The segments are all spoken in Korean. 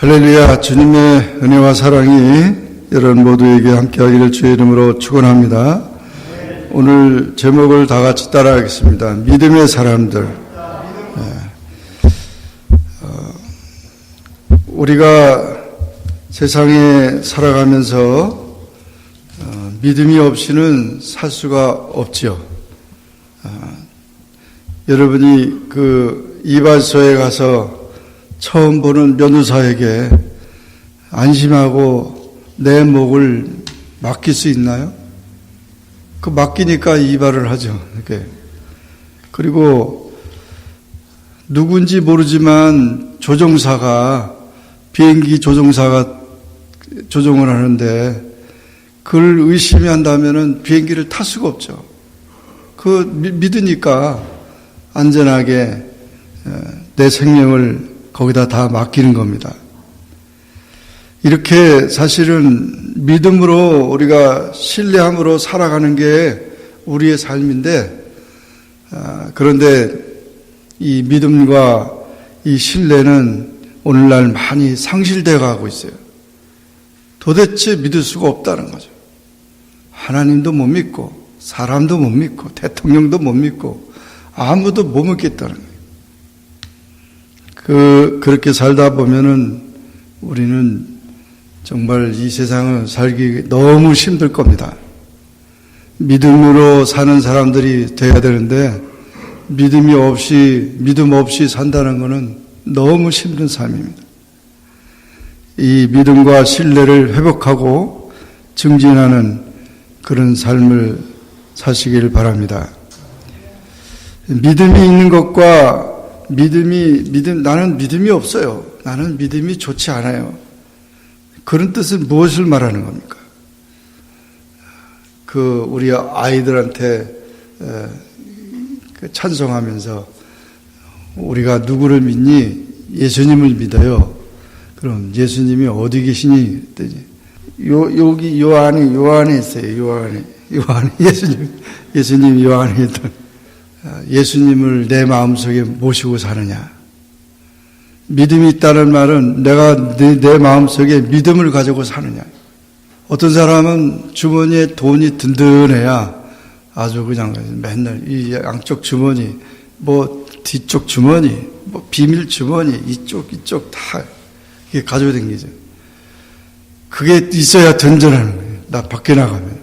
할렐루야. 주님의 은혜와 사랑이 여러분 모두에게 함께하기를 주의 이름으로 축원합니다. 오늘 제목을 다 같이 따라하겠습니다. 믿음의 사람들. 우리가 세상에 살아가면서 믿음이 없이는 살 수가 없지요. 여러분이 그 이발소에 가서 처음 보는 면도사에게 안심하고 내 목을 맡길 수 있나요? 그 맡기니까 이발을 하죠. 이렇게. 그리고 누군지 모르지만 비행기 조종사가 조종을 하는데 그걸 의심이 한다면은 비행기를 탈 수가 없죠. 믿으니까 안전하게 내 생명을 거기다 다 맡기는 겁니다. 이렇게 사실은 믿음으로 우리가 신뢰함으로 살아가는 게 우리의 삶인데, 그런데 이 믿음과 이 신뢰는 오늘날 많이 상실되어 가고 있어요. 도대체 믿을 수가 없다는 거죠. 하나님도 못 믿고 사람도 못 믿고 대통령도 못 믿고 아무도 못 믿겠다는 거예요. 그렇게 살다 보면은 우리는 정말 이 세상을 살기 너무 힘들 겁니다. 믿음으로 사는 사람들이 돼야 되는데 믿음 없이 산다는 것은 너무 힘든 삶입니다. 이 믿음과 신뢰를 회복하고 증진하는 그런 삶을 사시길 바랍니다. 믿음이 있는 것과 나는 믿음이 없어요. 나는 믿음이 좋지 않아요. 그런 뜻은 무엇을 말하는 겁니까? 우리 아이들한테 찬송하면서 우리가 누구를 믿니? 예수님을 믿어요. 그럼 예수님이 어디 계시니? 여기 요 안에 있어요. 요 안에 예수님 요 안에 있던 예수님을 내 마음속에 모시고 사느냐. 믿음이 있다는 말은 내가 내 마음속에 믿음을 가지고 사느냐. 어떤 사람은 주머니에 돈이 든든해야 아주 그냥 맨날 이 양쪽 주머니, 뒤쪽 주머니, 비밀 주머니, 이쪽 다 이렇게 가지고 다니죠. 그게 있어야 든든하는 거예요. 나 밖에 나가면.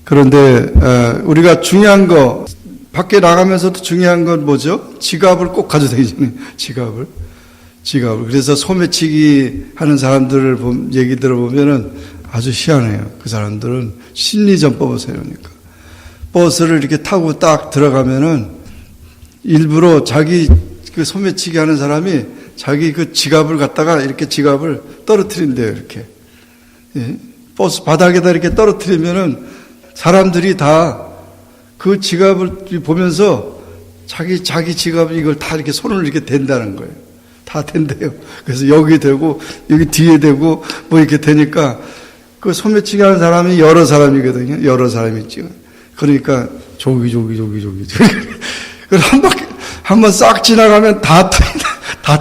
그런데 우리가 중요한 거, 밖에 나가면서도 중요한 건 뭐죠? 지갑을 꼭 가지고 다니잖아요. 지갑을. 그래서 소매치기 하는 사람들을 얘기 들어보면은 아주 희한해요. 그 사람들은 심리전법을 세우니까. 버스를 이렇게 타고 딱 들어가면은 일부러 자기 소매치기 하는 사람이 자기 지갑을 갖다가 이렇게 지갑을 떨어뜨린대요. 이렇게. 예? 버스 바닥에다 이렇게 떨어뜨리면은 사람들이 다 그 지갑을 보면서 자기 지갑 이걸 다 이렇게 손을 이렇게 댄다는 거예요. 다 댄대요. 그래서 여기 대고 여기 뒤에 대고 이렇게 되니까 그 소매치기 하는 사람이 여러 사람이거든요. 여러 사람이 있죠. 그러니까 조기. 그래서 한번 싹 지나가면 다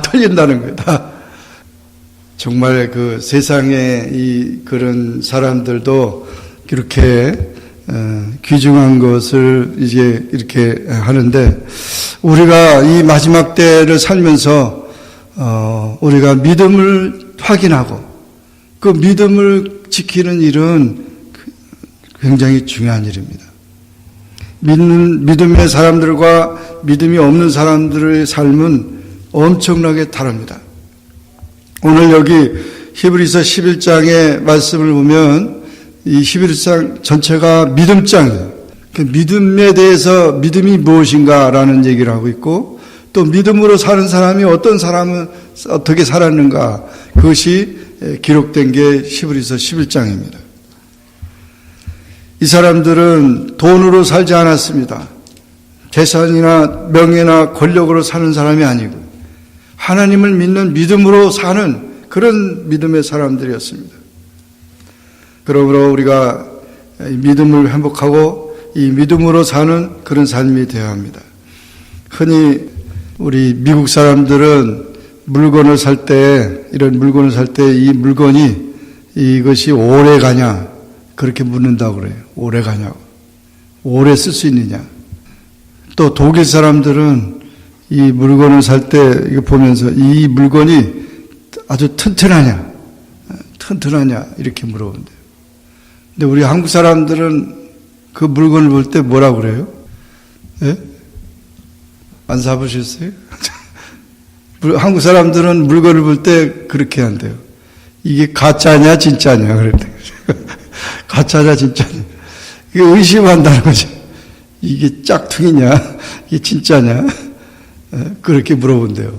털린다는 거예요. 다. 정말 세상에 그런 사람들도 이렇게 귀중한 것을 이제 이렇게 하는데, 우리가 이 마지막 때를 살면서 우리가 믿음을 확인하고 그 믿음을 지키는 일은 굉장히 중요한 일입니다. 믿음의 사람들과 믿음이 없는 사람들의 삶은 엄청나게 다릅니다. 오늘 여기 히브리서 11장의 말씀을 보면 이 11장 전체가 믿음장이에요. 믿음에 대해서 믿음이 무엇인가라는 얘기를 하고 있고, 또 믿음으로 사는 사람이 어떤 사람은 어떻게 살았는가, 그것이 기록된 게 히브리서 11장입니다. 이 사람들은 돈으로 살지 않았습니다. 재산이나 명예나 권력으로 사는 사람이 아니고 하나님을 믿는 믿음으로 사는 그런 믿음의 사람들이었습니다. 그러므로 우리가 믿음을 회복하고 이 믿음으로 사는 그런 삶이 되어야 합니다. 흔히 우리 미국 사람들은 물건을 살 때, 이런 물건을 살 때 이 물건이 이것이 오래 가냐 그렇게 묻는다고 그래요. 오래 가냐고. 오래 쓸 수 있느냐. 또 독일 사람들은 이 물건을 살 때 이거 보면서 이 물건이 아주 튼튼하냐 이렇게 물어본대요. 근데 우리 한국 사람들은 그 물건을 볼 때 뭐라고 그래요? 예? 안 사보셨어요? 한국 사람들은 물건을 볼 때 그렇게 한대요. 이게 가짜냐 진짜냐 그랬대요. 가짜냐 진짜냐. 이게 의심한다는 거죠. 이게 짝퉁이냐 이게 진짜냐 그렇게 물어본대요.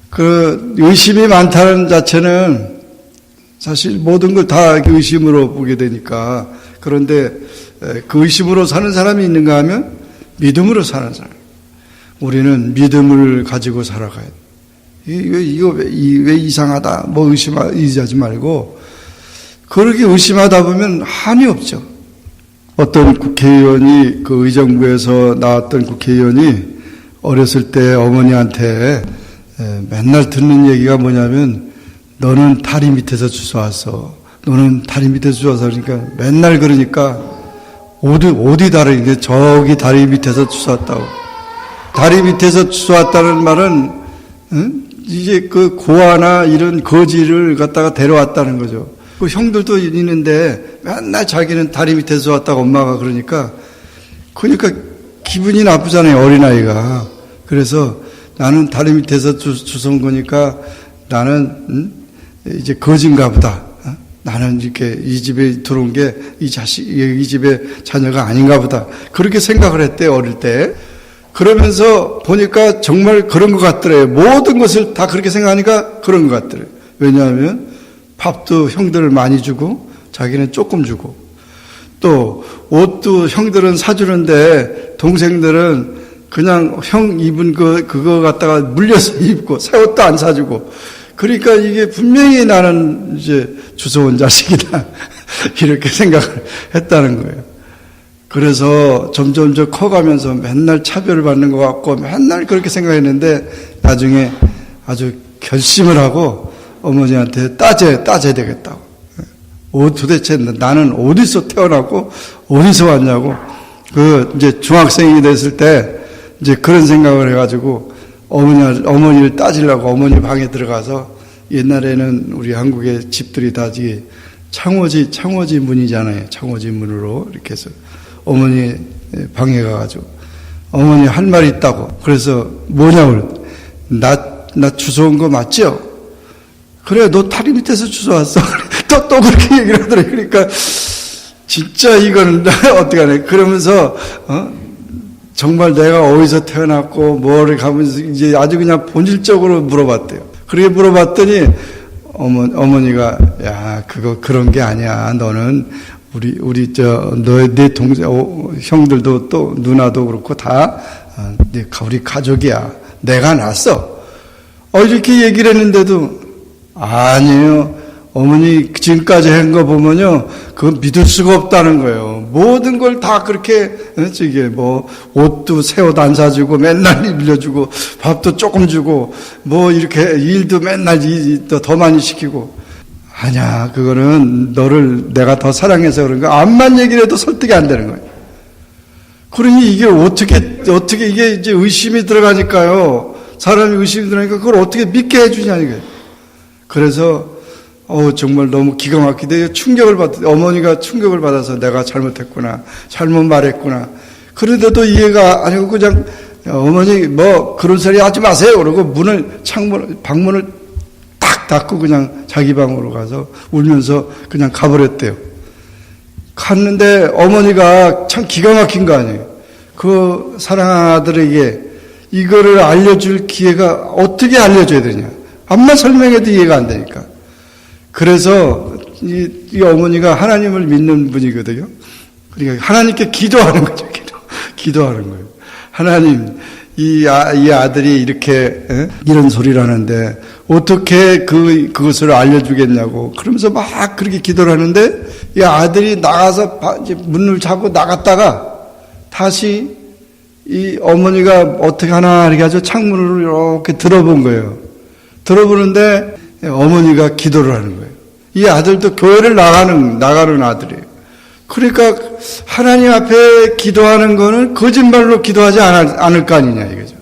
그 의심이 많다는 자체는 사실 모든 걸 다 의심으로 보게 되니까. 그런데 그 의심으로 사는 사람이 있는가 하면 믿음으로 사는 사람. 우리는 믿음을 가지고 살아가야 돼. 이거 왜 이상하다 뭐 의심하지 말고 그렇게 의심하다 보면 한이 없죠. 어떤 국회의원이 그 의정부에서 나왔던 국회의원이 어렸을 때 어머니한테 맨날 듣는 얘기가 뭐냐면 너는 다리 밑에서 주워왔어. 너는 다리 밑에서 주워서 그러니까 맨날 그러니까 어디 다리 저기 다리 밑에서 주워왔다고. 다리 밑에서 주워왔다는 말은 이제 그 고아나 이런 거지를 갖다가 데려왔다는 거죠. 그 형들도 있는데 맨날 자기는 다리 밑에서 왔다고 엄마가 그러니까 기분이 나쁘잖아요, 어린아이가. 그래서 나는 다리 밑에서 주워온 거니까 나는 이제 거지인가 보다. 나는 이렇게 이 집에 들어온 게 이 집의 자녀가 아닌가 보다. 그렇게 생각을 했대요, 어릴 때. 그러면서 보니까 정말 그런 것 같더래요. 모든 것을 다 그렇게 생각하니까 그런 것 같더래요. 왜냐하면 밥도 형들을 많이 주고 자기는 조금 주고 또 옷도 형들은 사주는데 동생들은 그냥 형 입은 그거 갖다가 물려서 입고 새 옷도 안 사주고 그러니까 이게 분명히 나는 이제 주워온 자식이다 이렇게 생각을 했다는 거예요. 그래서 점점 커가면서 맨날 차별을 받는 것 같고 맨날 그렇게 생각했는데 나중에 아주 결심을 하고 어머니한테 따져야 되겠다고. 도대체 나는 어디서 태어났고 어디서 왔냐고. 이제 중학생이 됐을 때 이제 그런 생각을 해가지고 어머니를 따지려고 어머니 방에 들어가서 옛날에는 우리 한국의 집들이 다 창호지 문이잖아요. 창호지 문으로 이렇게 해서 어머니 방에 가가지고 어머니 할 말이 있다고. 그래서 뭐냐고 나 주워온 거 맞죠? 그래 너 다리 밑에서 주워왔어. 또 그렇게 얘기를 하더래. 그러니까 진짜 이거는 어떻게 하네. 그러면서 정말 내가 어디서 태어났고 뭐를 가면서 이제 아주 그냥 본질적으로 물어봤대요. 그렇게 물어봤더니 어머니가 야 그런 게 아니야. 너는 내 동생 형들도 또 누나도 그렇고 다 우리 가족이야. 내가 낳았어. 이렇게 얘기를 했는데도 아니에요. 어머니 지금까지 한 거 보면요, 그건 믿을 수가 없다는 거예요. 모든 걸 다 그렇게 옷도 새 옷 안 사주고 맨날 빌려주고 밥도 조금 주고 뭐 이렇게 일도 맨날 더 많이 시키고. 아니야, 그거는 너를 내가 더 사랑해서 그런 거. 암만 얘기를 해도 설득이 안 되는 거예요. 그러니 이게 어떻게 이게 이제 의심이 들어가니까요. 사람이 의심이 들어가니까 그걸 어떻게 믿게 해주냐 이거예요. 그래서 정말 너무 기가 막히게 어머니가 충격을 받아서 내가 잘못했구나, 잘못 말했구나. 그런데도 이해가 아니고 그냥 어머니 뭐 그런 소리 하지 마세요. 그러고 방문을 딱 닫고 그냥 자기 방으로 가서 울면서 그냥 가버렸대요. 갔는데 어머니가 참 기가 막힌 거 아니에요. 그 사랑하는 아들에게 이거를 알려줄 기회가 어떻게 알려줘야 되냐. 암만 설명해도 이해가 안 되니까. 그래서 이 어머니가 하나님을 믿는 분이거든요. 그러니까 하나님께 기도하는 거죠. 기도하는 거예요. 하나님, 이 아들이 이렇게 이런 소리를 하는데 어떻게 그것을 알려주겠냐고. 그러면서 막 그렇게 기도를 하는데 이 아들이 나가서 이제 문을 잡고 나갔다가 다시 이 어머니가 어떻게 하나 이렇게 아주 창문으로 이렇게 들어본 거예요. 들어보는데 어머니가 기도를 하는 거예요. 이 아들도 교회를 나가는 아들이에요. 그러니까 하나님 앞에 기도하는 거는 거짓말로 기도하지 않을 거 아니냐 이거죠.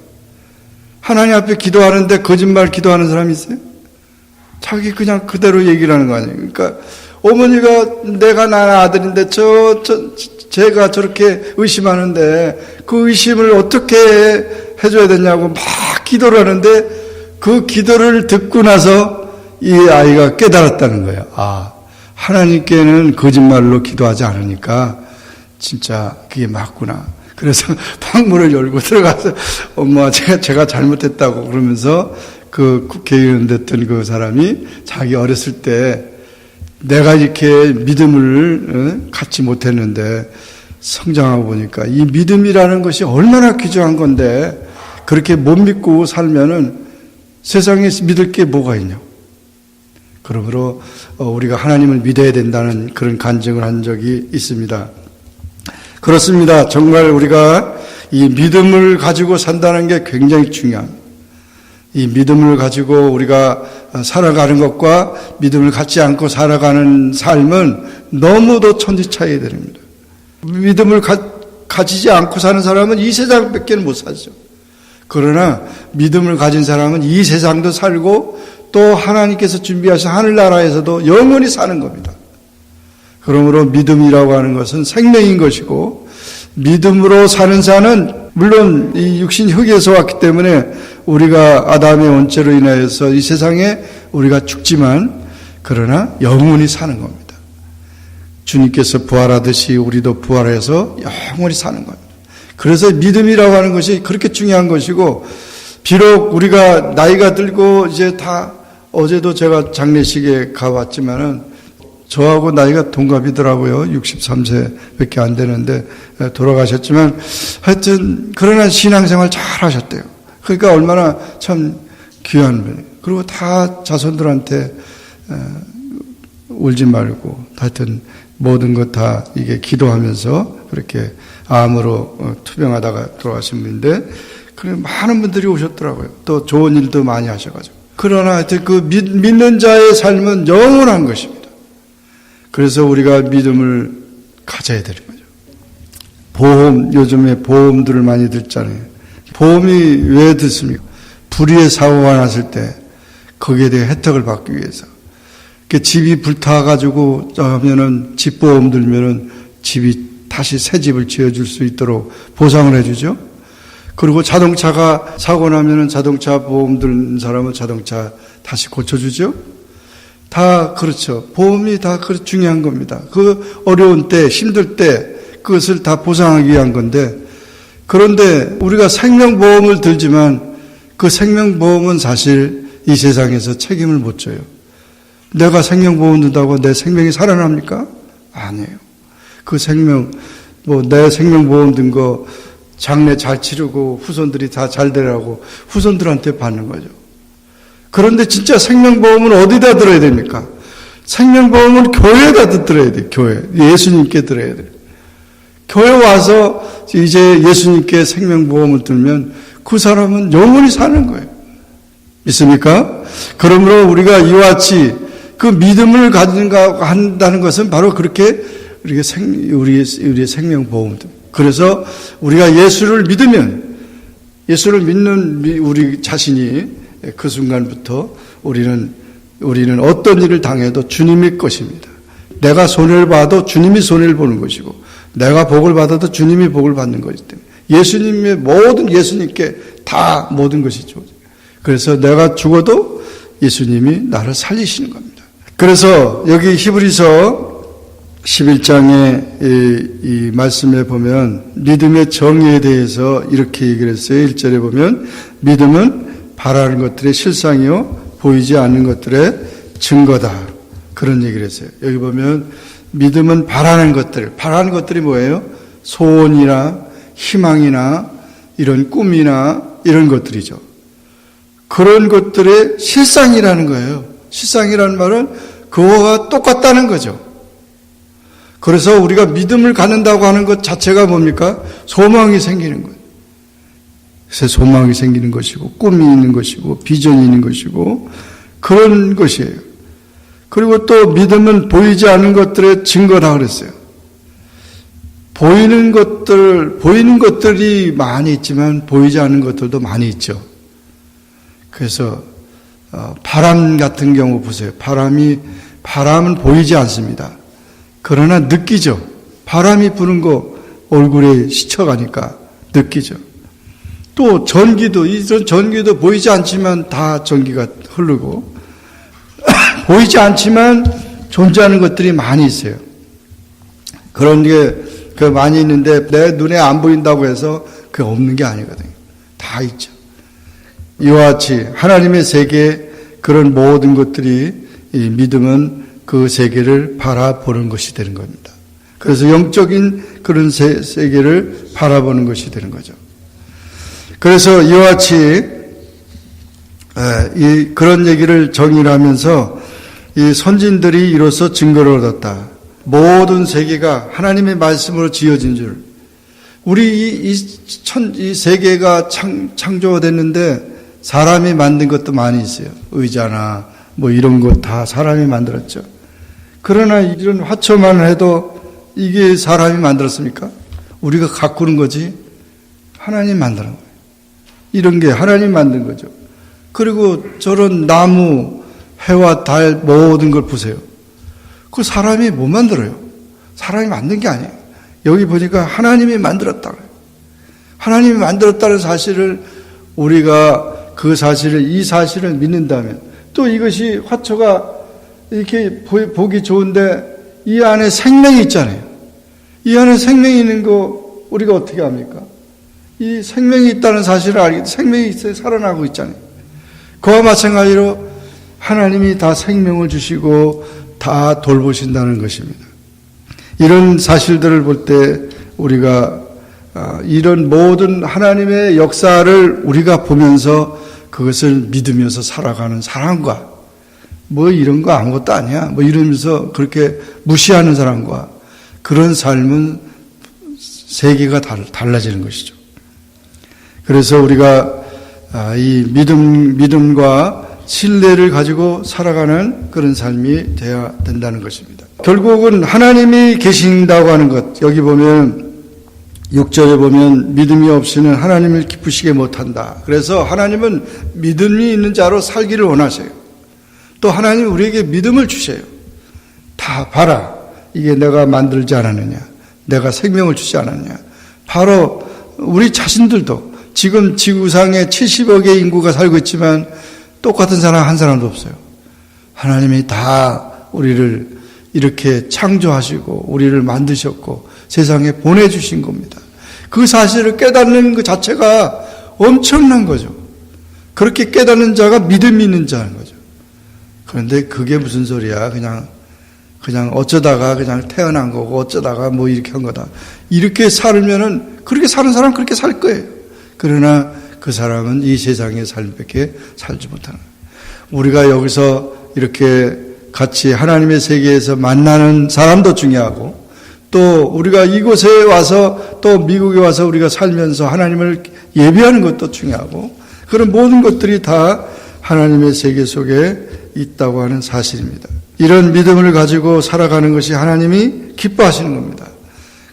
하나님 앞에 기도하는데 거짓말 기도하는 사람이 있어요? 자기 그냥 그대로 얘기를 하는 거 아니에요. 그러니까 어머니가 내가 낳은 아들인데 제가 저렇게 의심하는데 그 의심을 어떻게 해줘야 되냐고 막 기도를 하는데 그 기도를 듣고 나서 이 아이가 깨달았다는 거예요. 아, 하나님께는 거짓말로 기도하지 않으니까 진짜 그게 맞구나. 그래서 방문을 열고 들어가서 엄마 제가 잘못했다고 그러면서 그 국회의원 됐던 그 사람이 자기 어렸을 때 내가 이렇게 믿음을 갖지 못했는데 성장하고 보니까 이 믿음이라는 것이 얼마나 귀중한 건데 그렇게 못 믿고 살면은 세상에 믿을 게 뭐가 있냐. 그러므로 우리가 하나님을 믿어야 된다는 그런 간증을 한 적이 있습니다. 그렇습니다. 정말 우리가 이 믿음을 가지고 산다는 게 굉장히 중요합니다. 이 믿음을 가지고 우리가 살아가는 것과 믿음을 갖지 않고 살아가는 삶은 너무도 천지 차이가 됩니다. 믿음을 가지지 않고 사는 사람은 이 세상밖에 못 살죠. 그러나 믿음을 가진 사람은 이 세상도 살고 또 하나님께서 준비하신 하늘나라에서도 영원히 사는 겁니다. 그러므로 믿음이라고 하는 것은 생명인 것이고 믿음으로 사는 자는 물론 이 육신이 흙에서 왔기 때문에 우리가 아담의 원죄로 인하여서 이 세상에 우리가 죽지만 그러나 영원히 사는 겁니다. 주님께서 부활하듯이 우리도 부활해서 영원히 사는 겁니다. 그래서 믿음이라고 하는 것이 그렇게 중요한 것이고 비록 우리가 나이가 들고 이제 다 어제도 제가 장례식에 가봤지만은 저하고 나이가 동갑이더라고요. 63세밖에 안 되는데 돌아가셨지만 하여튼 그러나 신앙생활 잘 하셨대요. 그러니까 얼마나 참 귀한 분이에요. 그리고 다 자손들한테 울지 말고 하여튼 모든 것 다 이게 기도하면서 그렇게 암으로 투병하다가 돌아가신 분인데 그래 많은 분들이 오셨더라고요. 또 좋은 일도 많이 하셔가지고. 그러나 하여튼 그 믿는 자의 삶은 영원한 것입니다. 그래서 우리가 믿음을 가져야 되는 거죠. 보험, 요즘에 보험들을 많이 듣잖아요. 보험이 왜 듣습니까? 불의의 사고가 났을 때 거기에 대해 혜택을 받기 위해서. 집이 불타가지고 하면은 집보험 들면은 집이 다시 새 집을 지어줄 수 있도록 보상을 해주죠. 그리고 자동차가 사고 나면은 자동차 보험 든 사람은 자동차 다시 고쳐주죠. 다 그렇죠. 보험이 다 중요한 겁니다. 그 어려운 때, 힘들 때 그것을 다 보상하기 위한 건데 그런데 우리가 생명보험을 들지만 그 생명보험은 사실 이 세상에서 책임을 못 져요. 내가 생명보험 든다고 내 생명이 살아납니까? 아니에요. 그 생명, 내 생명보험 든 거 장례 잘 치르고 후손들이 다 잘 되라고 후손들한테 받는 거죠. 그런데 진짜 생명보험은 어디다 들어야 됩니까? 생명보험은 교회에다 들어야 돼요. 교회. 예수님께 들어야 돼요. 교회 와서 이제 예수님께 생명보험을 들면 그 사람은 영원히 사는 거예요. 있습니까? 그러므로 우리가 이와 같이 그 믿음을 한다는 것은 바로 그렇게 우리의 생명보험입니다. 그래서 우리가 예수를 믿으면 예수를 믿는 우리 자신이 그 순간부터 우리는 어떤 일을 당해도 주님의 것입니다. 내가 손해를 봐도 주님이 손해를 보는 것이고 내가 복을 받아도 주님이 복을 받는 것이기 때문에 예수님의 모든 예수님께 다 모든 것이죠. 그래서 내가 죽어도 예수님이 나를 살리시는 겁니다. 그래서 여기 히브리서 11장의 이 말씀에 보면 믿음의 정의에 대해서 이렇게 얘기를 했어요. 1절에 보면 믿음은 바라는 것들의 실상이요 보이지 않는 것들의 증거다. 그런 얘기를 했어요. 여기 보면 믿음은 바라는 것들이 뭐예요? 소원이나 희망이나 이런 꿈이나 이런 것들이죠. 그런 것들의 실상이라는 거예요. 실상이라는 말은 그거와 똑같다는 거죠. 그래서 우리가 믿음을 갖는다고 하는 것 자체가 뭡니까? 소망이 생기는 거예요. 새 소망이 생기는 것이고, 꿈이 있는 것이고, 비전이 있는 것이고, 그런 것이에요. 그리고 또 믿음은 보이지 않는 것들의 증거라 그랬어요. 보이는 것들이 많이 있지만 보이지 않는 것들도 많이 있죠. 그래서 바람 같은 경우 보세요. 바람은 보이지 않습니다. 그러나 느끼죠. 바람이 부는 거 얼굴에 스쳐가니까 느끼죠. 또 전기도, 이런 전기도 보이지 않지만 다 전기가 흐르고, 보이지 않지만 존재하는 것들이 많이 있어요. 그런 게 많이 있는데 내 눈에 안 보인다고 해서 그게 없는 게 아니거든요. 다 있죠. 이와 같이 하나님의 세계, 그런 모든 것들이, 이 믿음은 그 세계를 바라보는 것이 되는 겁니다. 그래서 영적인 그런 세계를 바라보는 것이 되는 거죠. 그래서 이와 같이 그런 얘기를 정의를 하면서 이 선진들이 이로써 증거를 얻었다. 모든 세계가 하나님의 말씀으로 지어진 줄. 우리 이 세계가 창조가 됐는데 사람이 만든 것도 많이 있어요. 의자나 뭐 이런 것 다 사람이 만들었죠. 그러나 이런 화초만 해도 이게 사람이 만들었습니까? 우리가 가꾸는 거지 하나님 만드는 거예요. 이런 게 하나님 만든 거죠. 그리고 저런 나무, 해와 달 모든 걸 보세요. 그걸 사람이 못 만들어요. 사람이 만든 게 아니에요. 여기 보니까 하나님이 만들었다. 하나님이 만들었다는 사실을 우리가 이 사실을 믿는다면, 또 이것이 화초가 이렇게 보기 좋은데 이 안에 생명이 있잖아요. 이 안에 생명이 있는 거 우리가 어떻게 합니까? 이 생명이 있다는 사실을 알기, 생명이 있어요. 살아나고 있잖아요. 그와 마찬가지로 하나님이 다 생명을 주시고 다 돌보신다는 것입니다. 이런 사실들을 볼 때 우리가 이런 모든 하나님의 역사를 우리가 보면서 그것을 믿으면서 살아가는 사람과, 뭐 이런 거 아무것도 아니야, 뭐 이러면서 그렇게 무시하는 사람과, 그런 삶은 세계가 달라지는 것이죠. 그래서 우리가 이 믿음과 신뢰를 가지고 살아가는 그런 삶이 되어야 된다는 것입니다. 결국은 하나님이 계신다고 하는 것, 여기 보면 6절에 보면 믿음이 없이는 하나님을 기쁘시게 못한다. 그래서 하나님은 믿음이 있는 자로 살기를 원하세요. 또 하나님은 우리에게 믿음을 주세요. 다 봐라, 이게 내가 만들지 않았느냐, 내가 생명을 주지 않았느냐. 바로 우리 자신들도 지금 지구상에 70억의 인구가 살고 있지만 똑같은 사람 한 사람도 없어요. 하나님이 다 우리를 이렇게 창조하시고 우리를 만드셨고 세상에 보내주신 겁니다. 그 사실을 깨닫는 것 자체가 엄청난 거죠. 그렇게 깨닫는 자가 믿음이 있는 자인 거죠. 그런데 그게 무슨 소리야. 그냥 어쩌다가 그냥 태어난 거고 어쩌다가 뭐 이렇게 한 거다. 이렇게 살면은, 그렇게 사는 사람은 그렇게 살 거예요. 그러나 그 사람은 이 세상의 삶밖에 살지 못하는 거예요. 우리가 여기서 이렇게 같이 하나님의 세계에서 만나는 사람도 중요하고, 또 우리가 이곳에 와서 또 미국에 와서 우리가 살면서 하나님을 예배하는 것도 중요하고, 그런 모든 것들이 다 하나님의 세계 속에 있다고 하는 사실입니다. 이런 믿음을 가지고 살아가는 것이 하나님이 기뻐하시는 겁니다.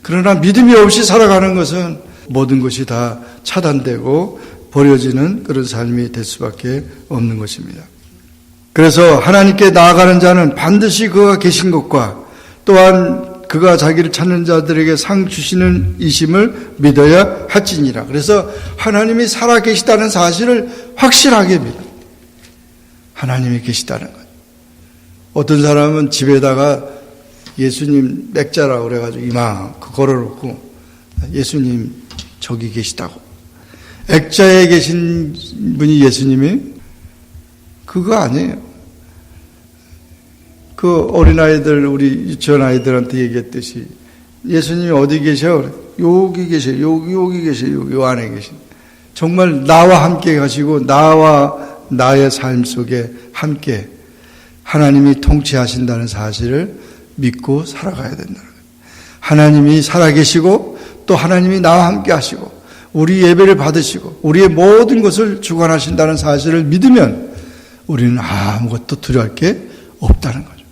그러나 믿음이 없이 살아가는 것은 모든 것이 다 차단되고 버려지는 그런 삶이 될 수밖에 없는 것입니다. 그래서 하나님께 나아가는 자는 반드시 그가 계신 것과 또한 그가 자기를 찾는 자들에게 상 주시는 이심을 믿어야 할지니라. 그래서 하나님이 살아계시다는 사실을 확실하게 믿어요. 하나님이 계시다는 것. 어떤 사람은 집에다가 예수님 맥자라고 그래가지고 이만큼 걸어놓고 예수님 저기 계시다고. 액자에 계신 분이 예수님이 그거 아니에요. 그 어린아이들, 우리 유치원 아이들한테 얘기했듯이 예수님이 어디 계셔? 여기 계셔. 여기 계셔. 요 안에 계신. 정말 나와 함께 가시고 나와 나의 삶 속에 함께 하나님이 통치하신다는 사실을 믿고 살아가야 된다는 거예요. 하나님이 살아계시고 또 하나님이 나와 함께 하시고 우리 예배를 받으시고 우리의 모든 것을 주관하신다는 사실을 믿으면 우리는 아무것도 두려워할 게 없다는 거죠.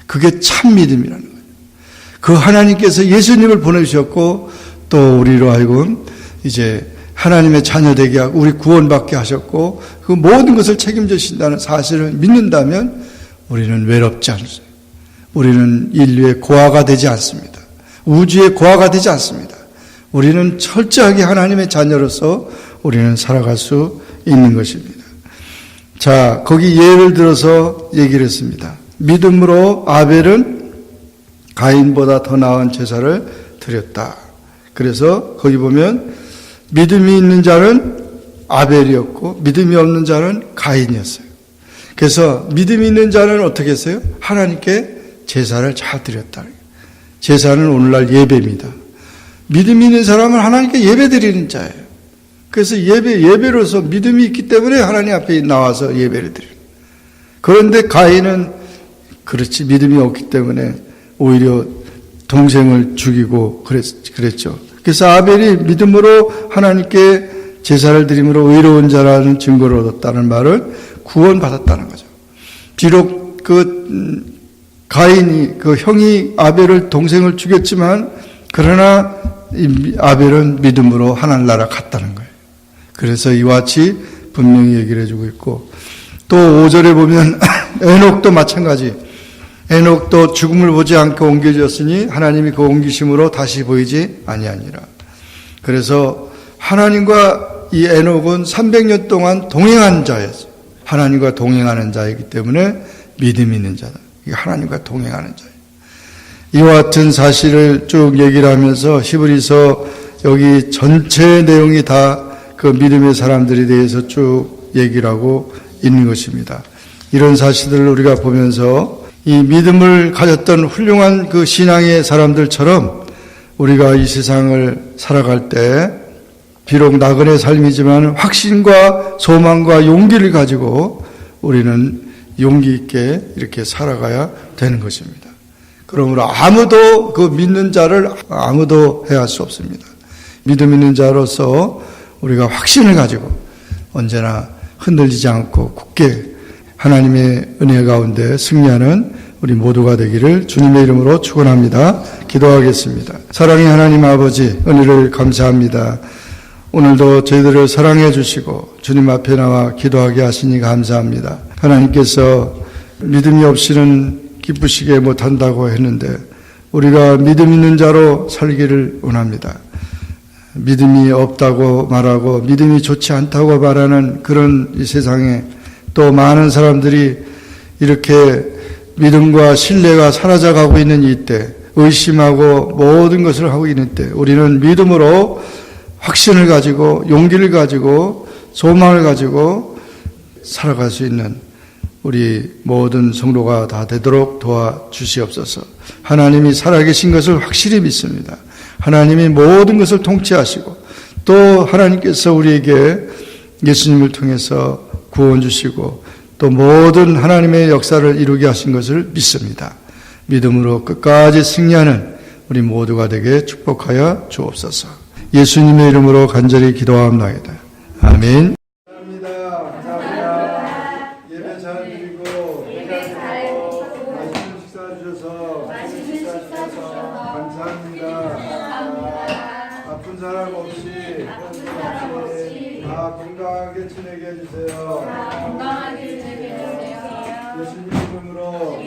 그게 참 믿음이라는 거예요. 그 하나님께서 예수님을 보내주셨고 또 우리로 하여금 이제 하나님의 자녀 되게 하고 우리 구원받게 하셨고 그 모든 것을 책임져 주신다는 사실을 믿는다면 우리는 외롭지 않습니다. 우리는 인류의 고아가 되지 않습니다. 우주의 고아가 되지 않습니다. 우리는 철저하게 하나님의 자녀로서 우리는 살아갈 수 있는 것입니다. 자, 거기 예를 들어서 얘기를 했습니다. 믿음으로 아벨은 가인보다 더 나은 제사를 드렸다. 그래서 거기 보면 믿음이 있는 자는 아벨이었고 믿음이 없는 자는 가인이었어요. 그래서 믿음이 있는 자는 어떻게 했어요? 하나님께 제사를 잘 드렸다. 제사는 오늘날 예배입니다. 믿음이 있는 사람은 하나님께 예배 드리는 자예요. 그래서 예배로서 믿음이 있기 때문에 하나님 앞에 나와서 예배를 드려요. 그런데 가인은 그렇지 믿음이 없기 때문에 오히려 동생을 죽이고 그랬죠. 그래서 아벨이 믿음으로 하나님께 제사를 드림으로 의로운 자라는 증거를 얻었다는 말을 구원받았다는 거죠. 비록 가인이 그 형이 아벨을 동생을 죽였지만 그러나 아벨은 믿음으로 하나님 나라 갔다는 거예요. 그래서 이와 같이 분명히 얘기를 해주고 있고 또 5절에 보면 에녹도 마찬가지. 에녹도 죽음을 보지 않고 옮겨졌으니 하나님이 그 옮기심으로 다시 보이지 아니하니라. 그래서 하나님과 이 에녹은 300년 동안 동행한 자였어요. 하나님과 동행하는 자이기 때문에 믿음이 있는 자다. 이게 하나님과 동행하는 자예요. 이와 같은 사실을 쭉 얘기를 하면서 히브리서 여기 전체 내용이 다 그 믿음의 사람들에 대해서 쭉 얘기를 하고 있는 것입니다. 이런 사실들을 우리가 보면서 이 믿음을 가졌던 훌륭한 그 신앙의 사람들처럼 우리가 이 세상을 살아갈 때 비록 나그네 삶이지만 확신과 소망과 용기를 가지고 우리는 용기 있게 이렇게 살아가야 되는 것입니다. 그러므로 아무도 그 믿는 자를 아무도 해할 수 없습니다. 믿음 있는 자로서 우리가 확신을 가지고 언제나 흔들리지 않고 굳게 하나님의 은혜 가운데 승리하는 우리 모두가 되기를 주님의 이름으로 축원합니다. 기도하겠습니다. 사랑의 하나님 아버지 은혜를 감사합니다. 오늘도 저희들을 사랑해 주시고 주님 앞에 나와 기도하게 하시니 감사합니다. 하나님께서 믿음이 없이는 기쁘시게 못한다고 했는데 우리가 믿음 있는 자로 살기를 원합니다. 믿음이 없다고 말하고 믿음이 좋지 않다고 말하는 그런 이 세상에 또 많은 사람들이 이렇게 믿음과 신뢰가 사라져가고 있는 이때 의심하고 모든 것을 하고 있는 때 우리는 믿음으로 확신을 가지고 용기를 가지고 소망을 가지고 살아갈 수 있는 우리 모든 성도가 다 되도록 도와주시옵소서. 하나님이 살아계신 것을 확실히 믿습니다. 하나님이 모든 것을 통치하시고 또 하나님께서 우리에게 예수님을 통해서 구원 주시고 또 모든 하나님의 역사를 이루게 하신 것을 믿습니다. 믿음으로 끝까지 승리하는 우리 모두가 되게 축복하여 주옵소서. 예수님의 이름으로 간절히 기도하옵나이다. 아멘. 감사합니다. 예배 잘 드리고 맛있는 식사 주셔서 감사합니다. 아픈 사람 없이 다 건강하게 지내게 해주세요. 예수님 이름으로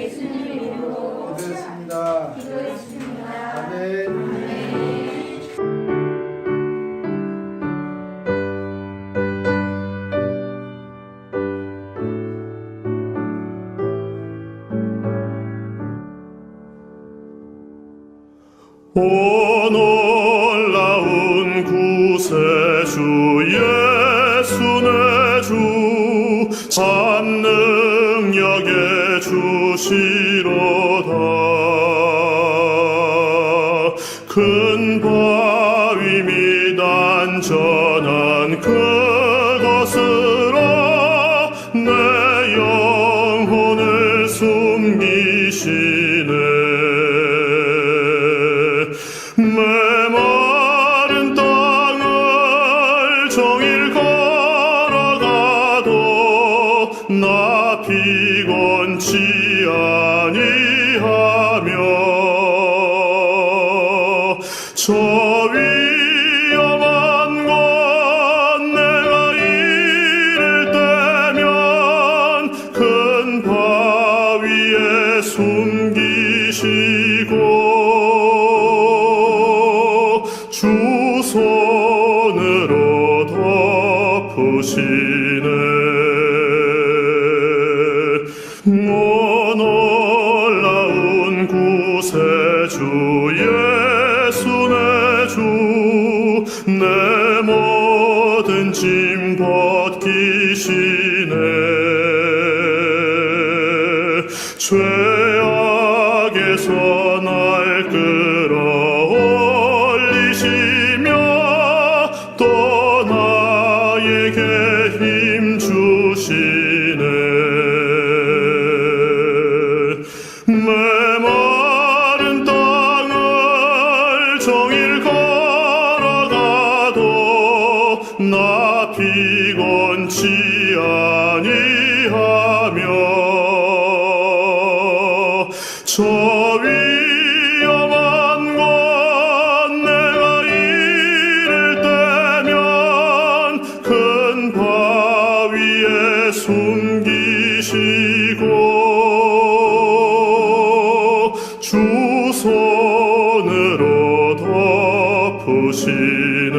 기도했습니다. 아멘. 오 놀라운 구세주 예수 내 주 찬능력의 주시로다. 큰 바위 및 안전한 그것으로 내 영혼을 숨기시네. 메마른 땅을 원치 아니하며 저 위험한 곳 내가 이를 때면 큰 바위에 숨기시고 주 손으로 덮으시네. 오 놀라운 구세주 예수 내 주 내 모든 짐 벗기시네. 죄악에서 날 끌어올리시며 또 나에게 힘 주시네. 메마른 땅을 종일 걸어가도 나 피곤치 아니하며 저 위험한 곳 내가 이를 때면 큰 바위에 숨기시고 주 손으로 덮으시네.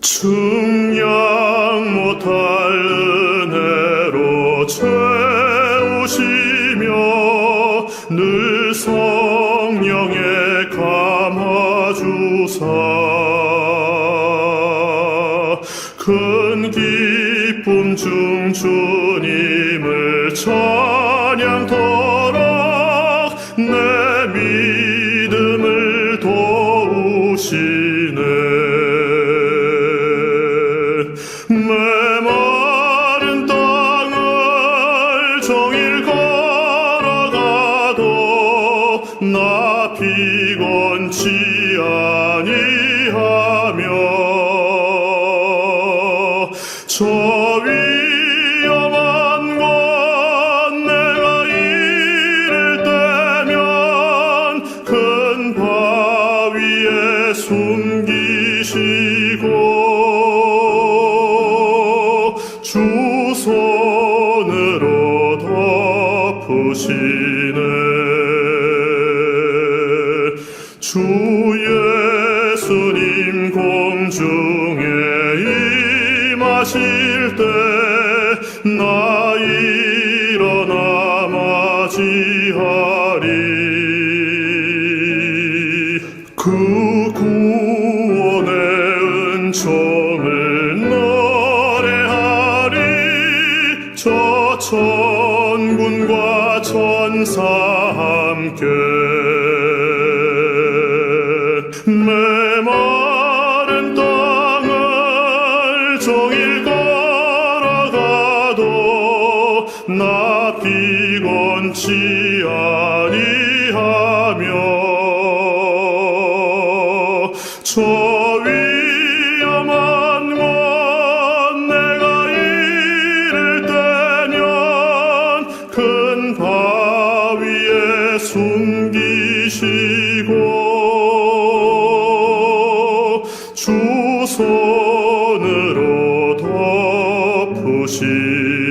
측량 못할 은혜로 채우시며 늘 성령에 감아주사 큰 기쁨 중 주님을 찬양토록 내 믿음을 도우시네. 메마른 땅을 종일 걸어가도 나 피곤치 아니하며 저 위험한 곳 내가 이를 때면 큰 바위에 숨기시고 주 손으로 덮으시네. 주 예수님 공중에 임하실 때 나 일어나 맞이하리. 그 구원의 은총을 노래하리. 저 천군과 천사 함께 메마른 땅을 종일 걸어가도 나 피곤치 아니하며 저 위험한 곳 내가 이를 때면 큰 바위에 숨기시고 주 손으로 덮으시네.